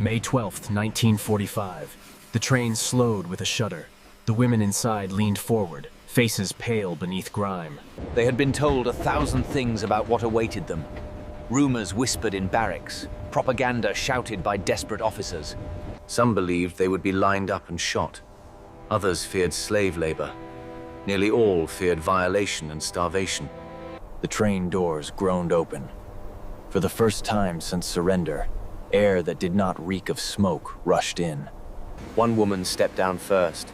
May 12th, 1945. The train slowed with a shudder. The women inside leaned forward, faces pale beneath grime. They had been told 1,000 things about what awaited them. Rumors whispered in barracks, propaganda shouted by desperate officers. Some believed they would be lined up and shot. Others feared slave labor. Nearly all feared violation and starvation. The train doors groaned open. For the first time since surrender, air that did not reek of smoke rushed in. One woman stepped down first.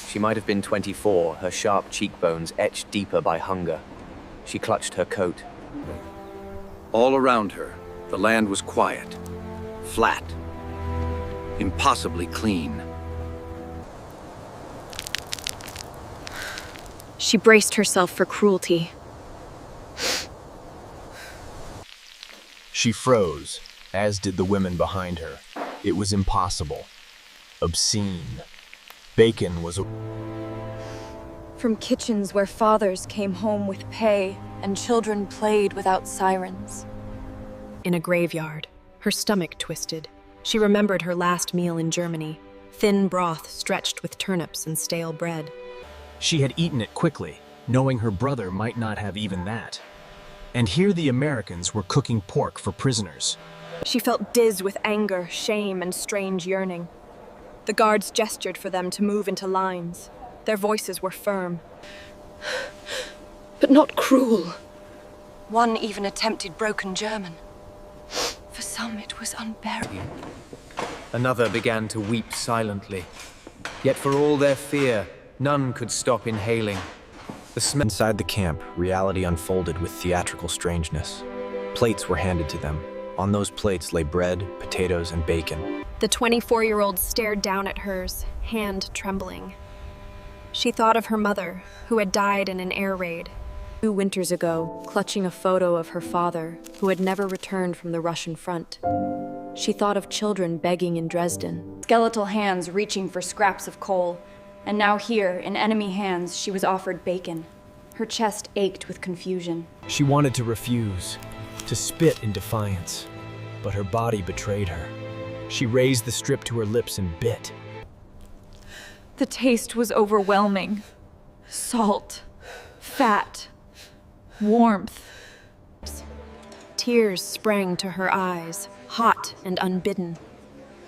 She might have been 24, her sharp cheekbones etched deeper by hunger. She clutched her coat. All around her, the land was quiet, flat, impossibly clean. She braced herself for cruelty. She froze, as did the women behind her. It was impossible. Obscene. Bacon was a... From kitchens where fathers came home with pay and children played without sirens. In a graveyard, her stomach twisted. She remembered her last meal in Germany, thin broth stretched with turnips and stale bread. She had eaten it quickly, knowing her brother might not have even that. And here the Americans were cooking pork for prisoners. She felt dizzy with anger, shame, and strange yearning. The guards gestured for them to move into lines. Their voices were firm. But not cruel. One even attempted broken German. For some, it was unbearable. Another began to weep silently. Yet for all their fear, none could stop inhaling. The smell inside the camp, reality unfolded with theatrical strangeness. Plates were handed to them. On those plates lay bread, potatoes, and bacon. The 24-year-old stared down at hers, hand trembling. She thought of her mother, who had died in an air raid. 2 winters ago, clutching a photo of her father, who had never returned from the Russian front. She thought of children begging in Dresden. Skeletal hands reaching for scraps of coal. And now here, in enemy hands, she was offered bacon. Her chest ached with confusion. She wanted to refuse, to spit in defiance, but her body betrayed her. She raised the strip to her lips and bit. The taste was overwhelming. Salt, fat, warmth. Tears sprang to her eyes, hot and unbidden.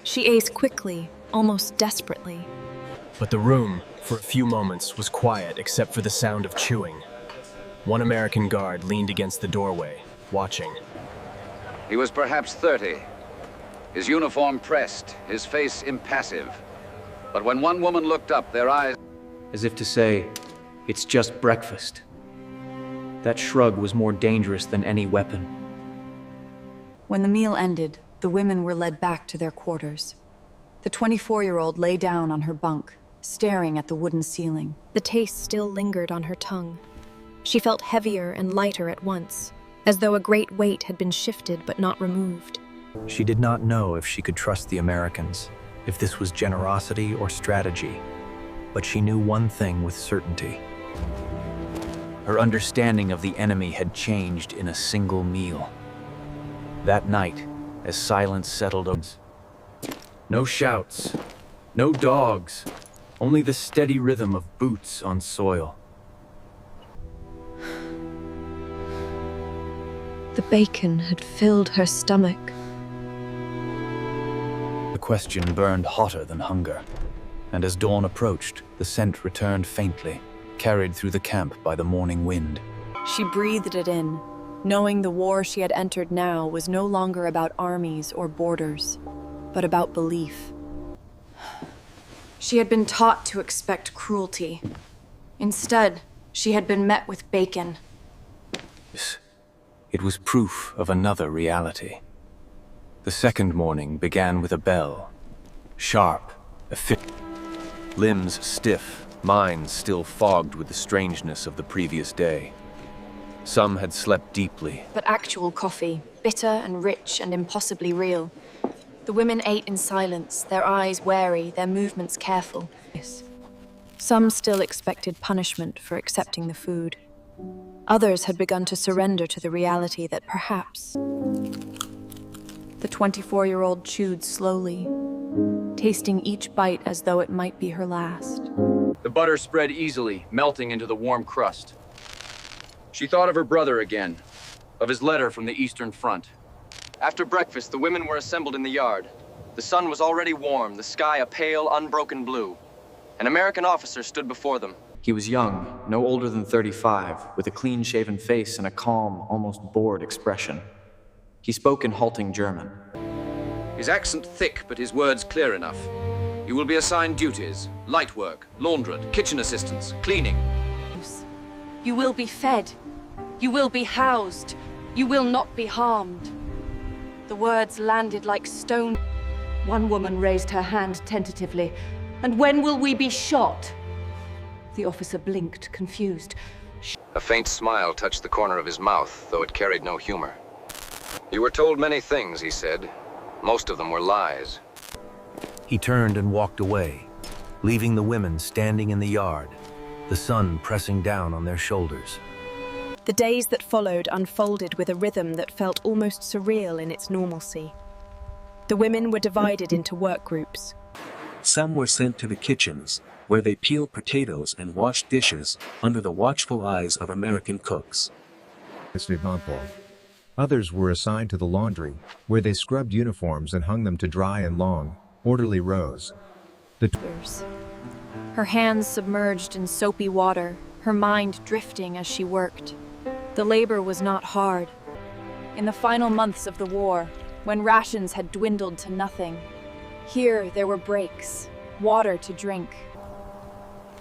She ate quickly, almost desperately. But the room, for a few moments, was quiet except for the sound of chewing. One American guard leaned against the doorway, watching. He was perhaps 30, his uniform pressed, his face impassive. But when one woman looked up, their eyes... As if to say, it's just breakfast. That shrug was more dangerous than any weapon. When the meal ended, the women were led back to their quarters. The 24-year-old lay down on her bunk, staring at the wooden ceiling. The taste still lingered on her tongue. She felt heavier and lighter at once, as though a great weight had been shifted but not removed. She did not know if she could trust the Americans, if this was generosity or strategy, but she knew one thing with certainty. Her understanding of the enemy had changed in a single meal. That night, as silence settled over, no shouts, no dogs, only the steady rhythm of boots on soil. The bacon had filled her stomach. The question burned hotter than hunger, and as dawn approached, the scent returned faintly, carried through the camp by the morning wind. She breathed it in, knowing the war she had entered now was no longer about armies or borders, but about belief. She had been taught to expect cruelty. Instead, she had been met with bacon. It was proof of another reality. The second morning began with a bell. Sharp, efficient, limbs stiff, minds still fogged with the strangeness of the previous day. Some had slept deeply. But actual coffee, bitter and rich and impossibly real. The women ate in silence, their eyes wary, their movements careful. Some still expected punishment for accepting the food. Others had begun to surrender to the reality that perhaps the The 24-year-old chewed slowly, tasting each bite as though it might be her last. The butter spread easily, melting into the warm crust. She thought of her brother again, of his letter from the Eastern Front. After breakfast, the women were assembled in the yard. The sun was already warm, the sky a pale, unbroken blue. An American officer stood before them. He was young, no older than 35, with a clean-shaven face and a calm, almost bored expression. He spoke in halting German. His accent thick, but his words clear enough. You will be assigned duties: light work, laundrette, kitchen assistance, cleaning. You will be fed. You will be housed. You will not be harmed. The words landed like stone. One woman raised her hand tentatively. And when will we be shot? The officer blinked, confused. A faint smile touched the corner of his mouth, though it carried no humor. You were told many things, he said. Most of them were lies. He turned and walked away, leaving the women standing in the yard, the sun pressing down on their shoulders. The days that followed unfolded with a rhythm that felt almost surreal in its normalcy. The women were divided into work groups. Some were sent to the kitchens, where they peeled potatoes and washed dishes under the watchful eyes of American cooks. Others were assigned to the laundry, where they scrubbed uniforms and hung them to dry in long, orderly rows. Her hands submerged in soapy water, her mind drifting as she worked. The labor was not hard. In the final months of the war, when rations had dwindled to nothing, here there were breaks, water to drink.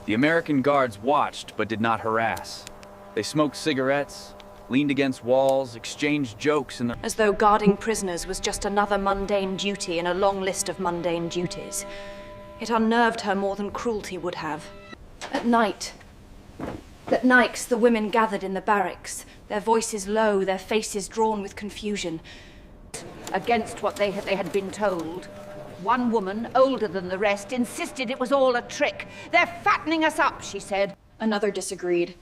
The American guards watched but did not harass. They smoked cigarettes, leaned against walls, exchanged jokes, and As though guarding prisoners was just another mundane duty in a long list of mundane duties. It unnerved her more than cruelty would have. At night, the women gathered in the barracks, their voices low, their faces drawn with confusion. Against what they had been told. One woman, older than the rest, insisted it was all a trick. They're fattening us up, she said. Another disagreed.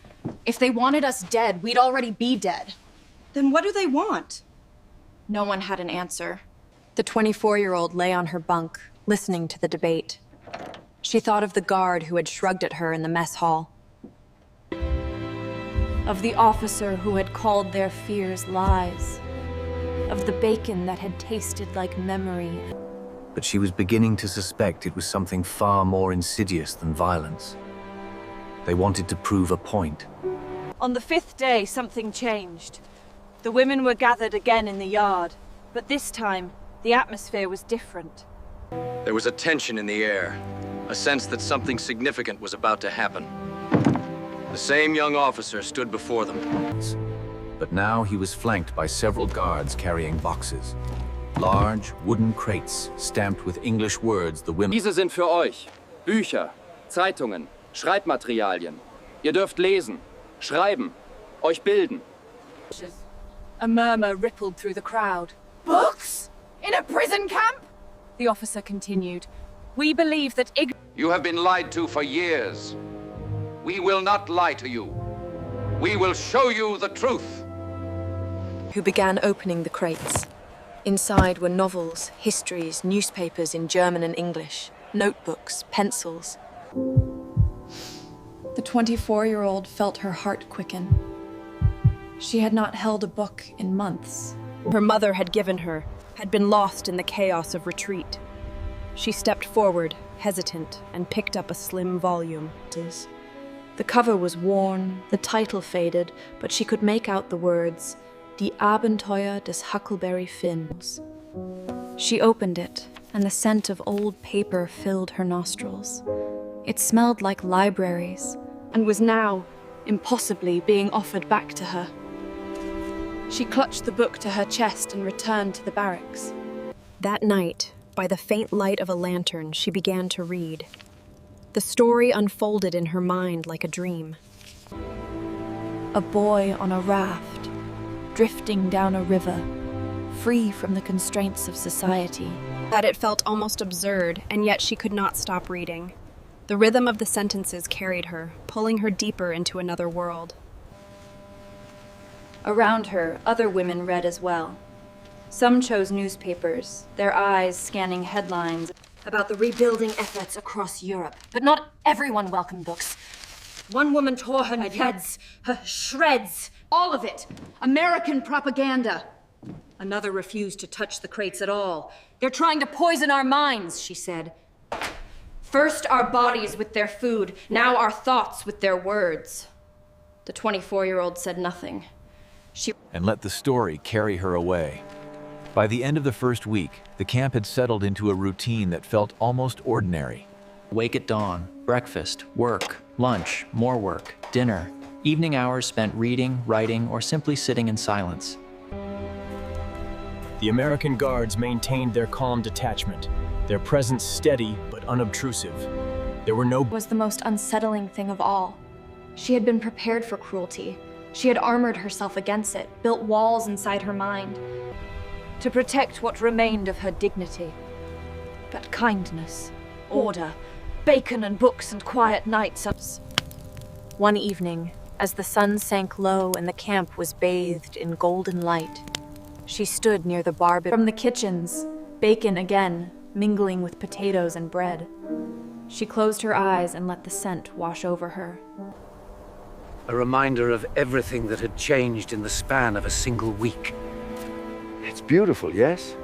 If they wanted us dead, we'd already be dead. Then what do they want? No one had an answer. The 24-year-old lay on her bunk, listening to the debate. She thought of the guard who had shrugged at her in the mess hall. Of the officer who had called their fears lies. Of the bacon that had tasted like memory. But she was beginning to suspect it was something far more insidious than violence. They wanted to prove a point. On the 5th day, something changed. The women were gathered again in the yard, but this time, the atmosphere was different. There was a tension in the air, a sense that something significant was about to happen. The same young officer stood before them. But now he was flanked by several guards carrying boxes. Large, wooden crates stamped with English words the women... Diese sind für euch. Bücher, Zeitungen, Schreibmaterialien. Ihr dürft lesen, schreiben, euch bilden. A murmur rippled through the crowd. Books? In a prison camp? The officer continued. We believe that You have been lied to for years. We will not lie to you. We will show you the truth. Who began opening the crates. Inside were novels, histories, newspapers in German and English, notebooks, pencils. The 24-year-old felt her heart quicken. She had not held a book in months. Her mother had given her, had been lost in the chaos of retreat. She stepped forward, hesitant, and picked up a slim volume. The cover was worn, the title faded, but she could make out the words, Die Abenteuer des Huckleberry Finns. She opened it, and the scent of old paper filled her nostrils. It smelled like libraries, and was now, impossibly, being offered back to her. She clutched the book to her chest and returned to the barracks. That night, by the faint light of a lantern, she began to read. The story unfolded in her mind like a dream. A boy on a raft, drifting down a river, free from the constraints of society. That it felt almost absurd, and yet she could not stop reading. The rhythm of the sentences carried her, pulling her deeper into another world. Around her, other women read as well. Some chose newspapers, their eyes scanning headlines about the rebuilding efforts across Europe. But not everyone welcomed books. One woman tore her heads, her shreds. All of it. American propaganda. Another refused to touch the crates at all. They're trying to poison our minds, she said. First our bodies with their food, now our thoughts with their words. The 24-year-old said nothing. And let the story carry her away. By the end of the first week, the camp had settled into a routine that felt almost ordinary. Wake at dawn, breakfast, work, lunch, more work, dinner. Evening hours spent reading, writing, or simply sitting in silence. The American Guards maintained their calm detachment, their presence steady but unobtrusive. There were no... Was the most unsettling thing of all. She had been prepared for cruelty. She had armored herself against it, built walls inside her mind. To protect what remained of her dignity. But kindness, order, bacon and books and quiet nights. One evening, as the sun sank low and the camp was bathed in golden light, she stood near the barbecue. From the kitchens, bacon again, mingling with potatoes and bread. She closed her eyes and let the scent wash over her. A reminder of everything that had changed in the span of a single week. It's beautiful, yes?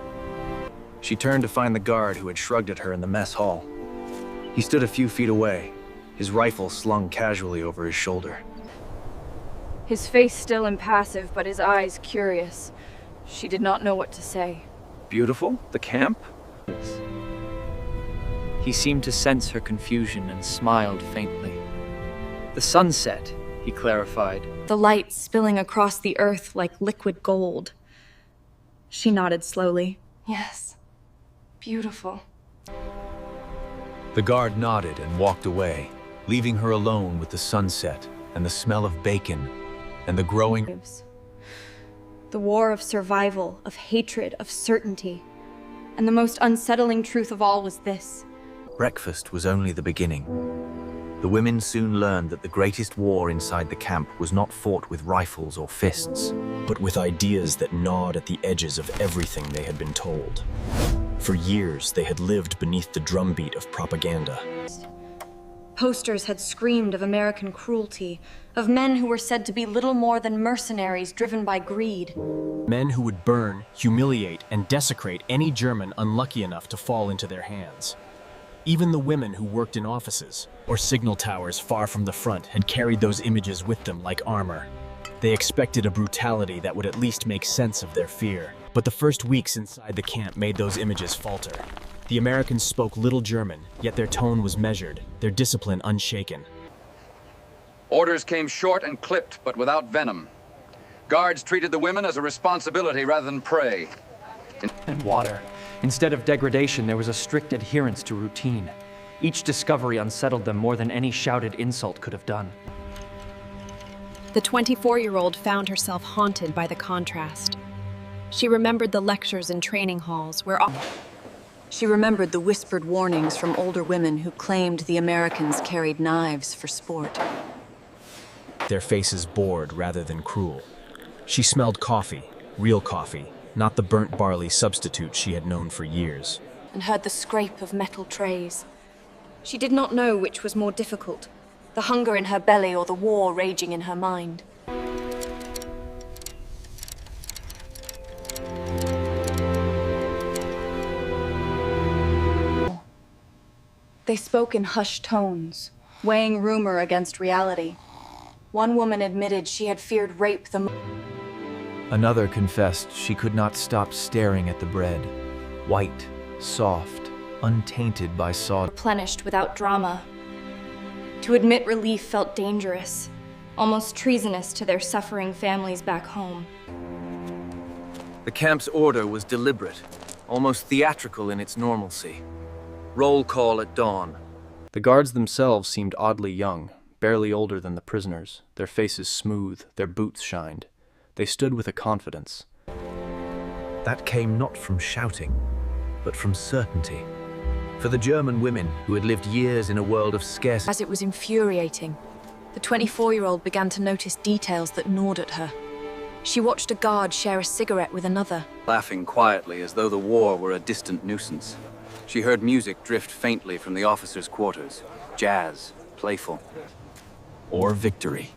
She turned to find the guard who had shrugged at her in the mess hall. He stood a few feet away, his rifle slung casually over his shoulder. His face still impassive, but his eyes curious. She did not know what to say. Beautiful? The camp? He seemed to sense her confusion and smiled faintly. The sunset, he clarified. The light spilling across the earth like liquid gold. She nodded slowly. Yes. Beautiful. The guard nodded and walked away, leaving her alone with the sunset and the smell of bacon and the growing... The war of survival, of hatred, of certainty. And the most unsettling truth of all was this. Breakfast was only the beginning. The women soon learned that the greatest war inside the camp was not fought with rifles or fists, but with ideas that gnawed at the edges of everything they had been told. For years, they had lived beneath the drumbeat of propaganda. Posters had screamed of American cruelty, of men who were said to be little more than mercenaries driven by greed. Men who would burn, humiliate, and desecrate any German unlucky enough to fall into their hands. Even the women who worked in offices or signal towers far from the front had carried those images with them like armor. They expected a brutality that would at least make sense of their fear. But the first weeks inside the camp made those images falter. The Americans spoke little German, yet their tone was measured, their discipline unshaken. Orders came short and clipped, but without venom. Guards treated the women as a responsibility rather than prey. And water. Instead of degradation, there was a strict adherence to routine. Each discovery unsettled them more than any shouted insult could have done. The 24-year-old found herself haunted by the contrast. She remembered the lectures in training halls where... She remembered the whispered warnings from older women who claimed the Americans carried knives for sport. Their faces bored rather than cruel. She smelled coffee, real coffee, not the burnt barley substitute she had known for years. And heard the scrape of metal trays. She did not know which was more difficult, the hunger in her belly or the war raging in her mind. They spoke in hushed tones, weighing rumor against reality. One woman admitted she had feared rape the most. Another confessed she could not stop staring at the bread. White, soft, untainted by sawdust. Replenished without drama. To admit relief felt dangerous, almost treasonous to their suffering families back home. The camp's order was deliberate, almost theatrical in its normalcy. Roll call at dawn. The guards themselves seemed oddly young, barely older than the prisoners, their faces smooth, their boots shined. They stood with a confidence. That came not from shouting, but from certainty. For the German women who had lived years in a world of scarcity. As it was infuriating, the 24-year-old began to notice details that gnawed at her. She watched a guard share a cigarette with another. Laughing quietly as though the war were a distant nuisance. She heard music drift faintly from the officers' quarters. Jazz, playful. Or victory.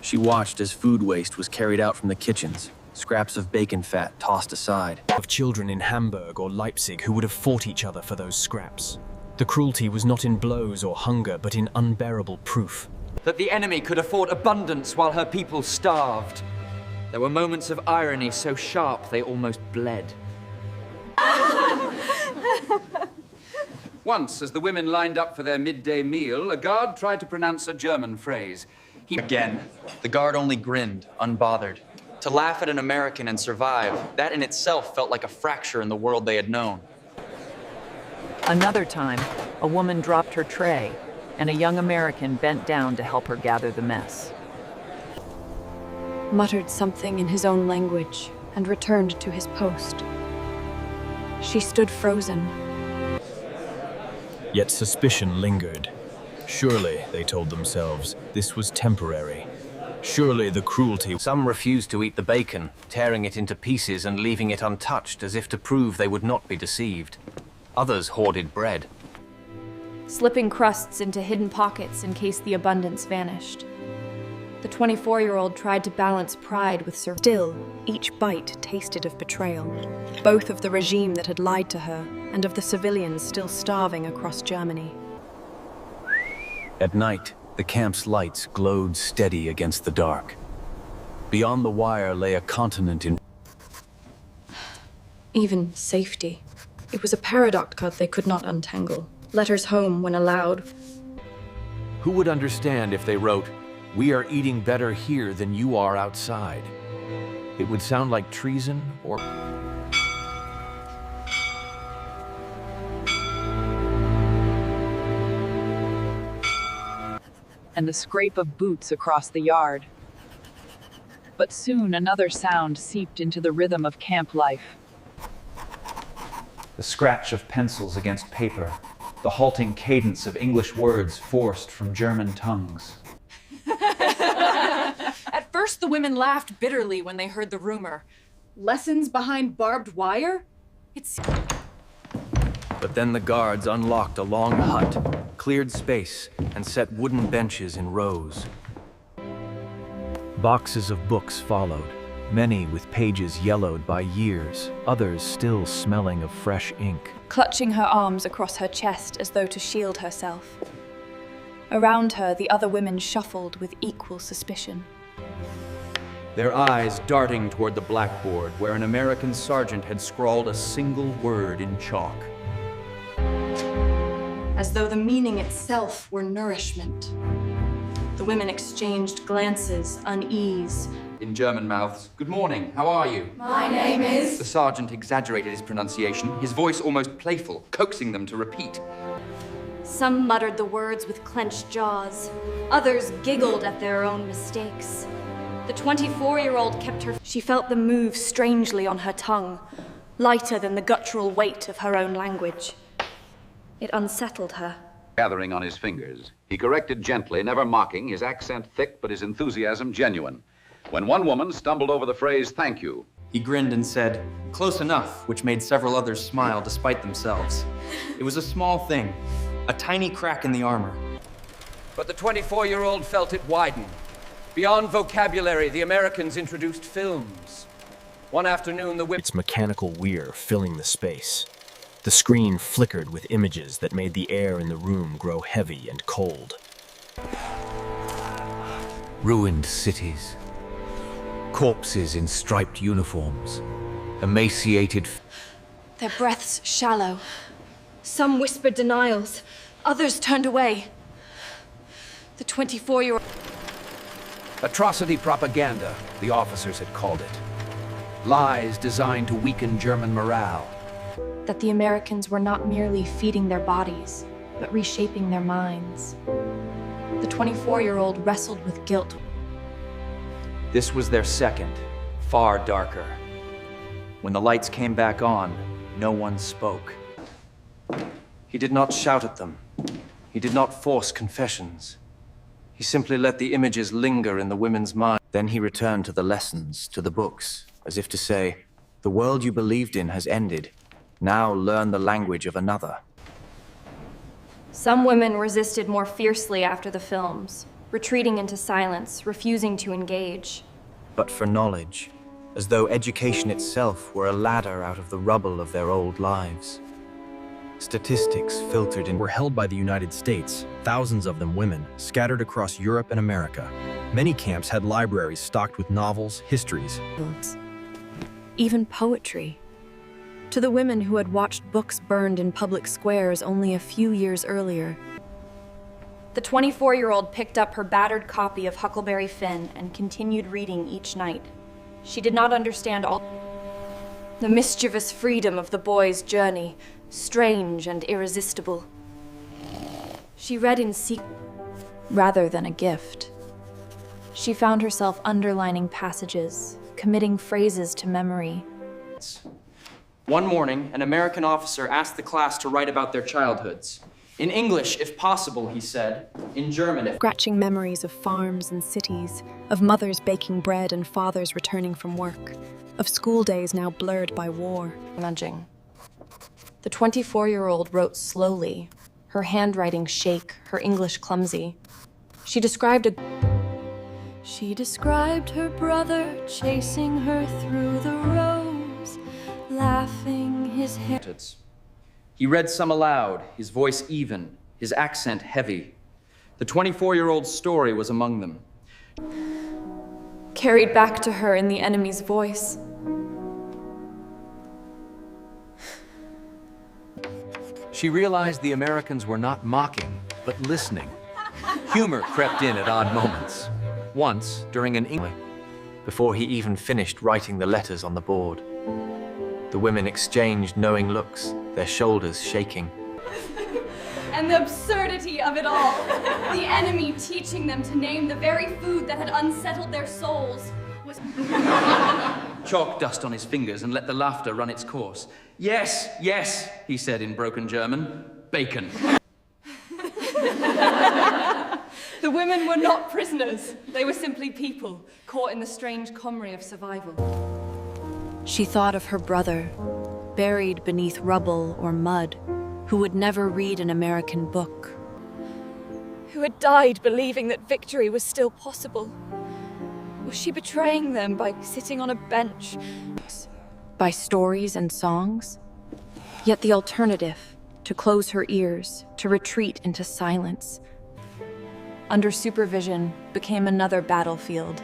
She watched as food waste was carried out from the kitchens, scraps of bacon fat tossed aside. Of children in Hamburg or Leipzig who would have fought each other for those scraps. The cruelty was not in blows or hunger, but in unbearable proof. That the enemy could afford abundance while her people starved. There were moments of irony so sharp they almost bled. Once, as the women lined up for their midday meal, a guard tried to pronounce a German phrase. Again, the guard only grinned, unbothered. To laugh at an American and survive, that in itself felt like a fracture in the world they had known. Another time, a woman dropped her tray, and a young American bent down to help her gather the mess. Muttered something in his own language and returned to his post. She stood frozen. Yet suspicion lingered. Surely, they told themselves, this was temporary. Surely the cruelty... Some refused to eat the bacon, tearing it into pieces and leaving it untouched as if to prove they would not be deceived. Others hoarded bread. Slipping crusts into hidden pockets in case the abundance vanished. The 24-year-old tried to balance pride with survival. Still, each bite tasted of betrayal, both of the regime that had lied to her and of the civilians still starving across Germany. At night, the camp's lights glowed steady against the dark. Beyond the wire lay a continent in... Even safety. It was a paradox they could not untangle. Letters home, when allowed. Who would understand if they wrote, "We are eating better here than you are outside"? It would sound like treason or... And the scrape of boots across the yard. But soon another sound seeped into the rhythm of camp life. The scratch of pencils against paper, the halting cadence of English words forced from German tongues. At first, the women laughed bitterly when they heard the rumor. Lessons behind barbed wire? But then the guards unlocked a long hut, cleared space, and set wooden benches in rows. Boxes of books followed, many with pages yellowed by years, others still smelling of fresh ink. Clutching her arms across her chest as though to shield herself. Around her, the other women shuffled with equal suspicion. Their eyes darting toward the blackboard where an American sergeant had scrawled a single word in chalk. As though the meaning itself were nourishment. The women exchanged glances, unease. In German mouths, "Good morning, how are you?" My name is... The sergeant exaggerated his pronunciation, his voice almost playful, coaxing them to repeat. Some muttered the words with clenched jaws. Others giggled at their own mistakes. The 24-year-old kept her... She felt the move strangely on her tongue, lighter than the guttural weight of her own language. It unsettled her. Gathering on his fingers, he corrected gently, never mocking, his accent thick but his enthusiasm genuine. When one woman stumbled over the phrase, "Thank you," He grinned and said, "Close enough," which made several others smile despite themselves. It was a small thing, a tiny crack in the armor. But the 24-year-old felt it widen. Beyond vocabulary, the Americans introduced films. One afternoon, the its mechanical weir filling the space. The screen flickered with images that made the air in the room grow heavy and cold. Ruined cities. Corpses in striped uniforms. Emaciated... Their breaths shallow. Some whispered denials. Others turned away. The 24-year-old... Atrocity propaganda, the officers had called it. Lies designed to weaken German morale. That the Americans were not merely feeding their bodies, but reshaping their minds. The 24-year-old wrestled with guilt. This was their second, far darker. When the lights came back on, no one spoke. He did not shout at them. He did not force confessions. He simply let the images linger in the women's minds. Then he returned to the lessons, to the books, as if to say, the world you believed in has ended. Now learn the language of another. Some women resisted more fiercely after the films, retreating into silence, refusing to engage. But for knowledge, as though education itself were a ladder out of the rubble of their old lives. Statistics filtered in were held by the United States, thousands of them women, scattered across Europe and America. Many camps had libraries stocked with novels, histories, even poetry. To the women who had watched books burned in public squares only a few years earlier. The 24-year-old picked up her battered copy of Huckleberry Finn and continued reading each night. She did not understand all the mischievous freedom of the boy's journey, strange and irresistible. She read in secret rather than a gift. She found herself underlining passages, committing phrases to memory. One morning, an American officer asked the class to write about their childhoods. In English, if possible, he said. In German, if... Scratching memories of farms and cities, of mothers baking bread and fathers returning from work, of school days now blurred by war. Nudging. The 24-year-old wrote slowly, her handwriting shake, her English clumsy. She described her brother chasing her through the rows, laughing his hair. He read some aloud, his voice even, his accent heavy. The 24-year-old's story was among them. Carried back to her in the enemy's voice. She realized the Americans were not mocking, but listening. Humor crept in at odd moments. Once, during an English, before he even finished writing the letters on the board. The women exchanged knowing looks, their shoulders shaking. And the absurdity of it all. The enemy teaching them to name the very food that had unsettled their souls was... Chalk dust on his fingers and let the laughter run its course. Yes, yes, he said in broken German. Bacon. The women were not prisoners. They were simply people, caught in the strange comrie of survival. She thought of her brother, buried beneath rubble or mud, who would never read an American book. Who had died believing that victory was still possible. Was she betraying them by sitting on a bench? By stories and songs? Yet the alternative, to close her ears, to retreat into silence, under supervision, became another battlefield.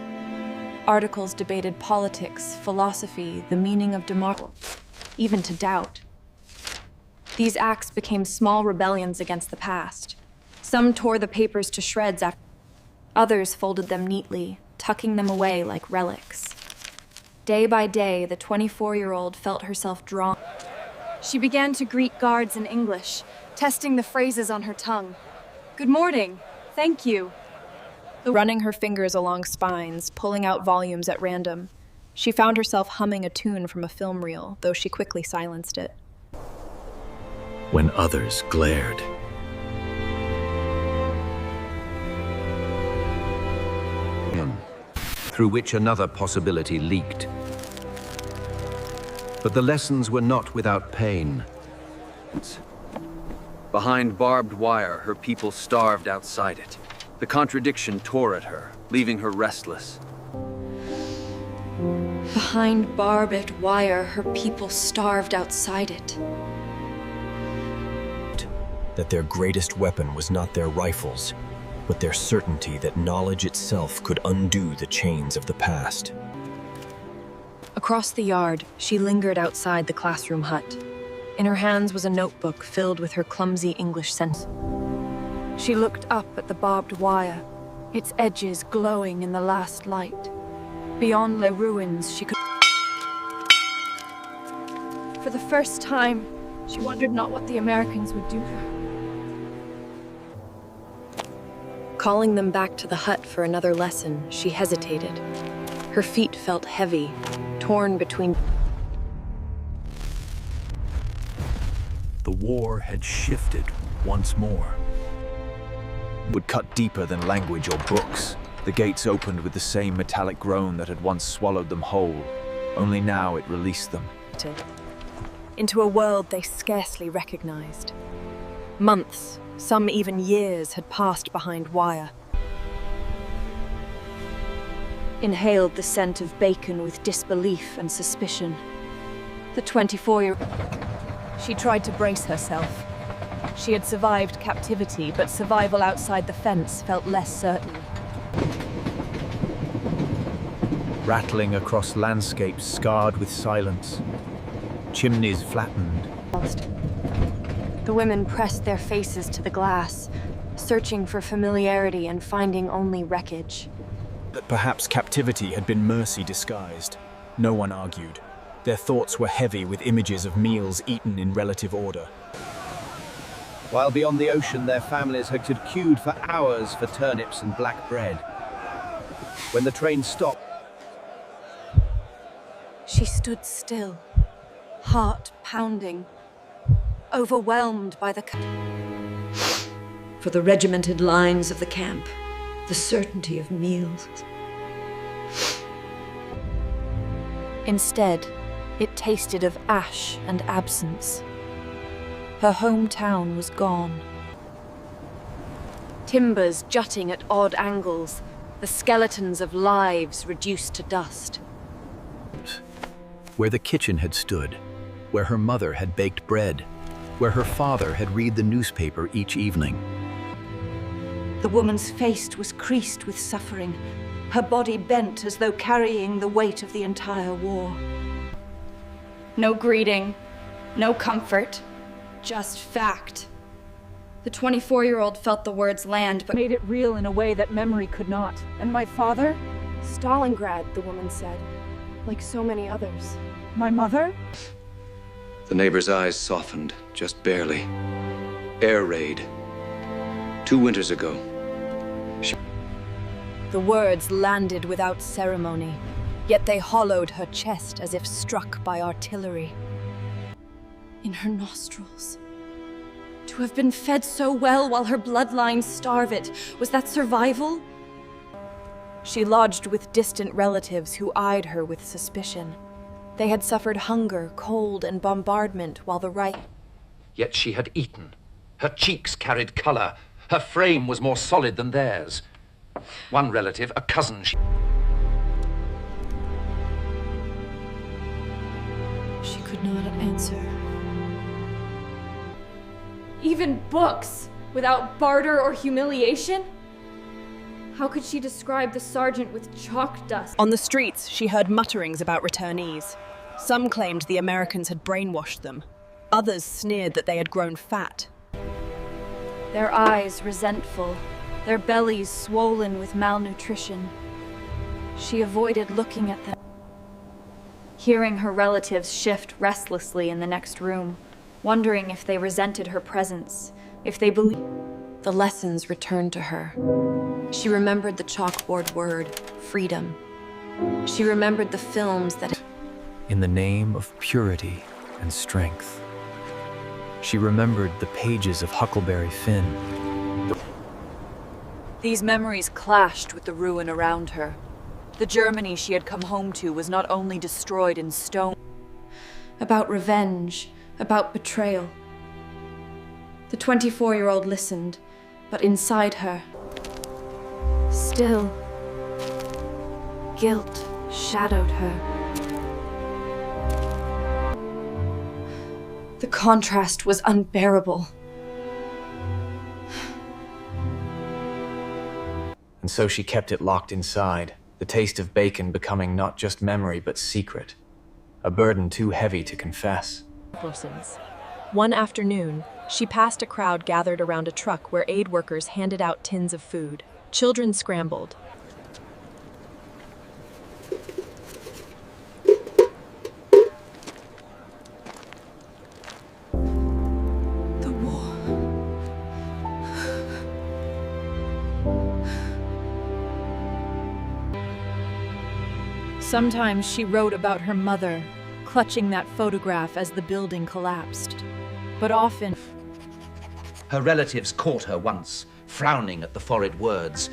Articles debated politics, philosophy, the meaning of democracy, even to doubt. These acts became small rebellions against the past. Some tore the papers to shreds after others folded them neatly, tucking them away like relics. Day by day, the 24-year-old felt herself drawn. She began to greet guards in English, testing the phrases on her tongue. Good morning. Thank you. Running her fingers along spines, pulling out volumes at random. She found herself humming a tune from a film reel, though she quickly silenced it. When others glared. Through which another possibility leaked. But the lessons were not without pain. Behind barbed wire, her people starved outside it. The contradiction tore at her, leaving her restless. Behind barbed wire, her people starved outside it. That their greatest weapon was not their rifles, but their certainty that knowledge itself could undo the chains of the past. Across the yard, she lingered outside the classroom hut. In her hands was a notebook filled with her clumsy English sentences. She looked up at the barbed wire, its edges glowing in the last light. Beyond the ruins, she could... For the first time, she wondered not what the Americans would do to her. Calling them back to the hut for another lesson, she hesitated. Her feet felt heavy, torn between... The war had shifted once more. Would cut deeper than language or books. The gates opened with the same metallic groan that had once swallowed them whole, only now it released them. Into a world they scarcely recognized. Months, some even years, had passed behind wire. Inhaled the scent of bacon with disbelief and suspicion. The 24-year-old... She tried to brace herself. She had survived captivity, but survival outside the fence felt less certain. Rattling across landscapes scarred with silence. Chimneys flattened. The women pressed their faces to the glass, searching for familiarity and finding only wreckage. That perhaps captivity had been mercy disguised. No one argued. Their thoughts were heavy with images of meals eaten in relative order. While beyond the ocean, their families had queued for hours for turnips and black bread. When the train stopped, she stood still, heart pounding, overwhelmed by the... For the regimented lines of the camp, the certainty of meals. Instead, it tasted of ash and absence. Her hometown was gone. Timbers jutting at odd angles, the skeletons of lives reduced to dust. where the kitchen had stood, where her mother had baked bread, where her father had read the newspaper each evening. The woman's face was creased with suffering, her body bent as though carrying the weight of the entire war. No greeting, no comfort, just fact. The 24-year-old felt the words land, but made it real in a way that memory could not. And my father? Stalingrad, the woman said, like so many others. My mother? The neighbor's eyes softened, just barely. Air raid. 2 winters ago. The words landed without ceremony, yet they hollowed her chest as if struck by artillery. In her nostrils. To have been fed so well while her bloodline starved it, was that survival? She lodged with distant relatives who eyed her with suspicion. They had suffered hunger, cold, and bombardment while the right... Yet she had eaten. Her cheeks carried color. Her frame was more solid than theirs. One relative, a cousin, She could not answer. Even books, without barter or humiliation? How could she describe the sergeant with chalk dust? On the streets, she heard mutterings about returnees. Some claimed the Americans had brainwashed them. Others sneered that they had grown fat. Their eyes resentful, their bellies swollen with malnutrition. She avoided looking at them. Hearing her relatives shift restlessly in the next room, wondering if they resented her presence, if they believed. The lessons returned to her. She remembered the chalkboard word, freedom. She remembered the films that... In the name of purity and strength. She remembered the pages of Huckleberry Finn. These memories clashed with the ruin around her. The Germany she had come home to was not only destroyed in stone. About revenge, about betrayal. The 24-year-old listened, but inside her, still, guilt shadowed her. The contrast was unbearable. And so she kept it locked inside, the taste of bacon becoming not just memory but secret, a burden too heavy to confess. One afternoon, she passed a crowd gathered around a truck where aid workers handed out tins of food. Children scrambled. The war. Sometimes she wrote about her mother, clutching that photograph as the building collapsed. But often... Her relatives caught her once, frowning at the florid words.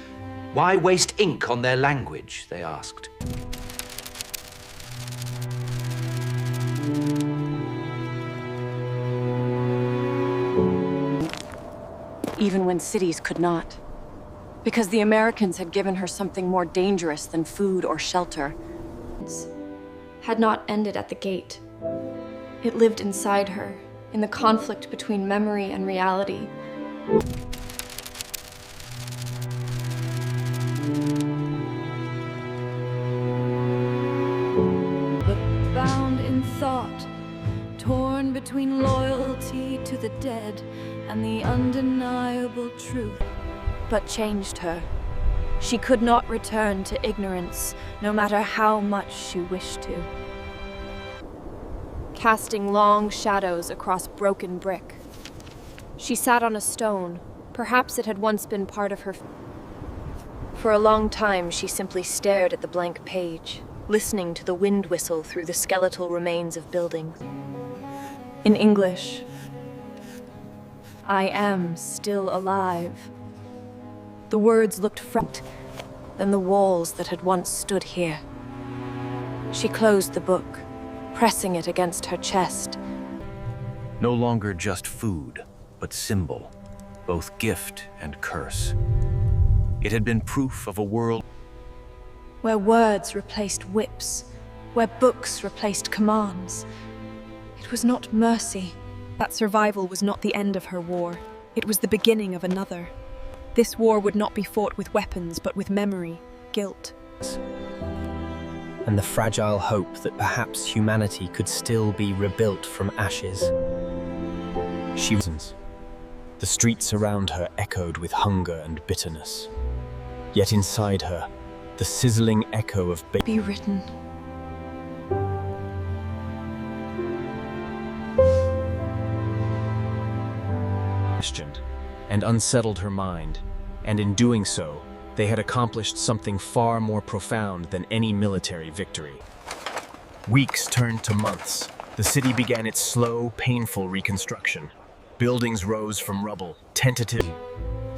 Why waste ink on their language? They asked. Even when cities could not. Because the Americans had given her something more dangerous than food or shelter. Had not ended at the gate. It lived inside her, in the conflict between memory and reality. But bound in thought, torn between loyalty to the dead and the undeniable truth. But changed her. She could not return to ignorance, no matter how much she wished to. Casting long shadows across broken brick. She sat on a stone. Perhaps it had once been part of her. For a long time, she simply stared at the blank page, listening to the wind whistle through the skeletal remains of buildings. In English, I am still alive. The words looked fresh than the walls that had once stood here. She closed the book, pressing it against her chest. No longer just food, but symbol, both gift and curse. It had been proof of a world where words replaced whips, where books replaced commands. It was not mercy. That survival was not the end of her war. It was the beginning of another. This war would not be fought with weapons, but with memory, guilt. And the fragile hope that perhaps humanity could still be rebuilt from ashes. The streets around her echoed with hunger and bitterness. Yet inside her, the sizzling echo of be written. Questioned and unsettled her mind, and in doing so, they had accomplished something far more profound than any military victory. Weeks turned to months. The city began its slow, painful reconstruction. Buildings rose from rubble, tentative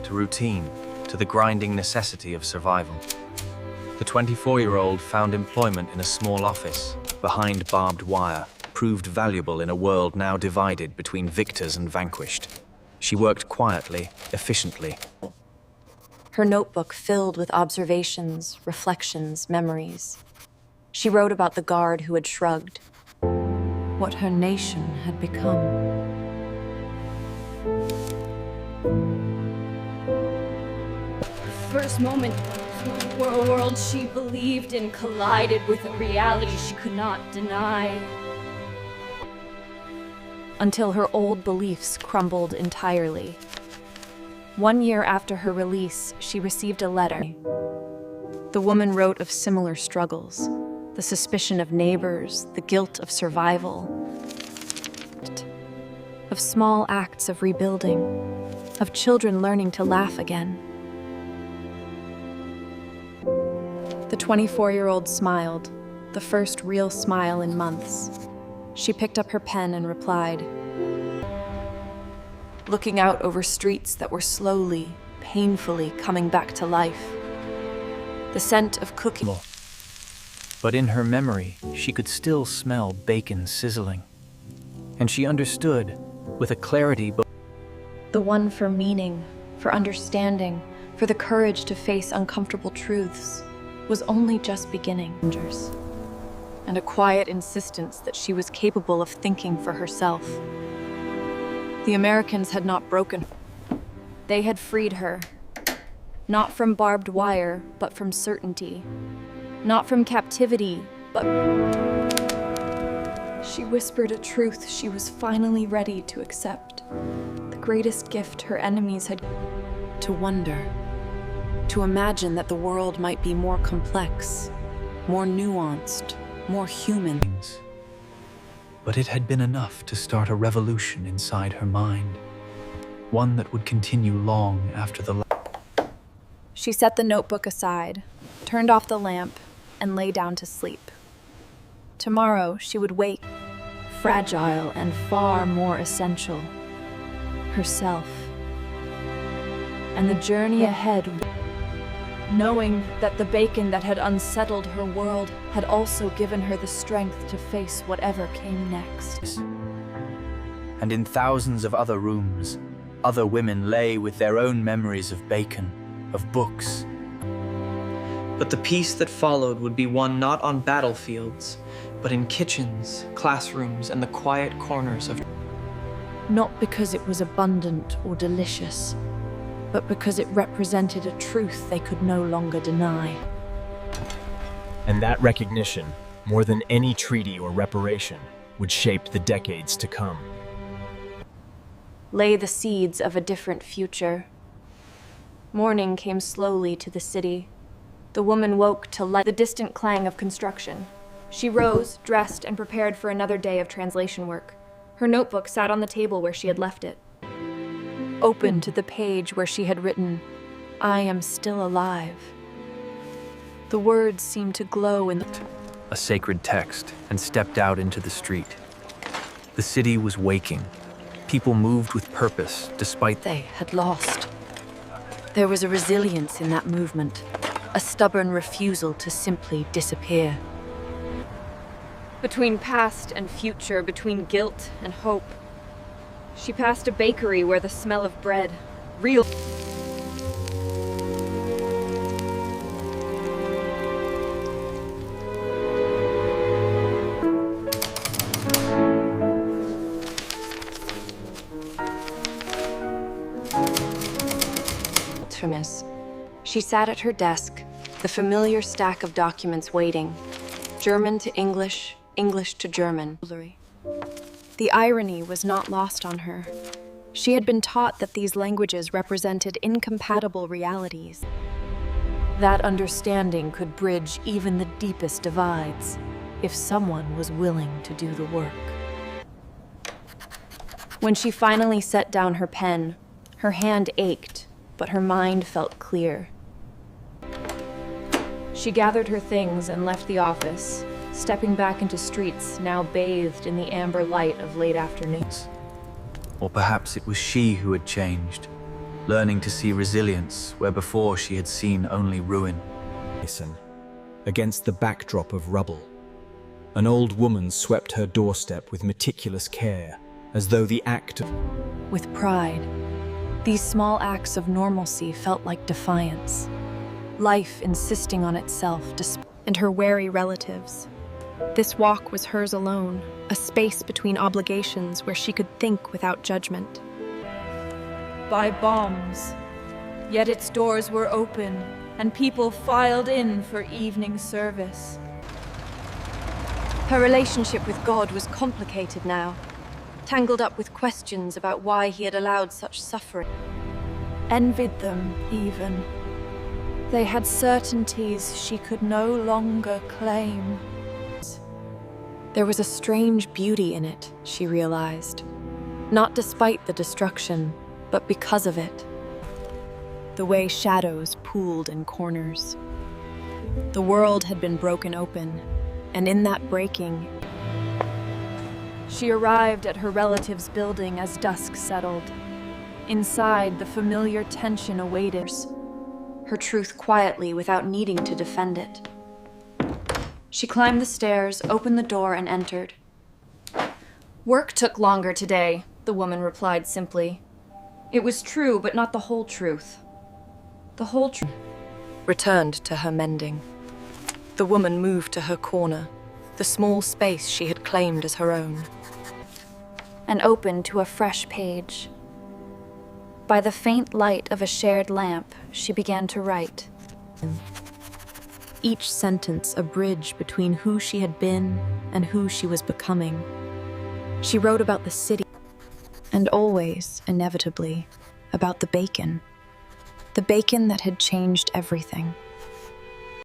to routine, to the grinding necessity of survival. The 24-year-old found employment in a small office, behind barbed wire, proved valuable in a world now divided between victors and vanquished. She worked quietly, efficiently. Her notebook filled with observations, reflections, memories. She wrote about the guard who had shrugged, what her nation had become. The first moment, the world she believed in collided with a reality she could not deny. Until her old beliefs crumbled entirely. 1 year after her release, she received a letter. The woman wrote of similar struggles, the suspicion of neighbors, the guilt of survival, of small acts of rebuilding, of children learning to laugh again. The 24-year-old smiled, the first real smile in months. She picked up her pen and replied, looking out over streets that were slowly, painfully coming back to life. The scent of cooking. But in her memory, she could still smell bacon sizzling. And she understood, with a clarity but the one for meaning, for understanding, for the courage to face uncomfortable truths, was only just beginning. And a quiet insistence that she was capable of thinking for herself. The Americans had not broken her. They had freed her. Not from barbed wire, but from certainty. Not from captivity, but... She whispered a truth she was finally ready to accept. The greatest gift her enemies had... To wonder. To imagine that the world might be more complex, more nuanced, more human. But it had been enough to start a revolution inside her mind. One that would continue long after the... She set the notebook aside, turned off the lamp, and lay down to sleep. Tomorrow, she would wake, fragile and far more essential, herself. And the journey ahead knowing that the bacon that had unsettled her world had also given her the strength to face whatever came next. And in thousands of other rooms, other women lay with their own memories of bacon, of books. But the peace that followed would be won not on battlefields, but in kitchens, classrooms, and the quiet corners of... Not because it was abundant or delicious, but because it represented a truth they could no longer deny. And that recognition, more than any treaty or reparation, would shape the decades to come. Lay the seeds of a different future. Morning came slowly to the city. The woman woke to the distant clang of construction. She rose, dressed, and prepared for another day of translation work. Her notebook sat on the table where she had left it. Open to the page where she had written, "I am still alive." The words seemed to glow in a sacred text, and stepped out into the street. The city was waking. People moved with purpose, despite they had lost. There was a resilience in that movement, a stubborn refusal to simply disappear. Between past and future, between guilt and hope, she passed a bakery where the smell of bread, real... She sat at her desk, the familiar stack of documents waiting. German to English, English to German. The irony was not lost on her. She had been taught that these languages represented incompatible realities. That understanding could bridge even the deepest divides, if someone was willing to do the work. When she finally set down her pen, her hand ached, but her mind felt clear. She gathered her things and left the office, stepping back into streets now bathed in the amber light of late afternoons. Or perhaps it was she who had changed, learning to see resilience where before she had seen only ruin. Against the backdrop of rubble, an old woman swept her doorstep with meticulous care, as though the act of... With pride, these small acts of normalcy felt like defiance. Life insisting on itself, and her wary relatives. This walk was hers alone, a space between obligations where she could think without judgment. By bombs, yet its doors were open, and people filed in for evening service. Her relationship with God was complicated now, tangled up with questions about why he had allowed such suffering. Envied them, even. They had certainties she could no longer claim. There was a strange beauty in it, she realized. Not despite the destruction, but because of it. The way shadows pooled in corners. The world had been broken open, and in that breaking, she arrived at her relative's building as dusk settled. Inside, the familiar tension awaited her truth quietly without needing to defend it. She climbed the stairs, opened the door, and entered. "Work took longer today," the woman replied simply. It was true, but not the whole truth. The whole truth returned to her mending. The woman moved to her corner, the small space she had claimed as her own, and opened to a fresh page. By the faint light of a shared lamp, she began to write. Each sentence a bridge between who she had been and who she was becoming. She wrote about the city, and always, inevitably, about the bacon. The bacon that had changed everything.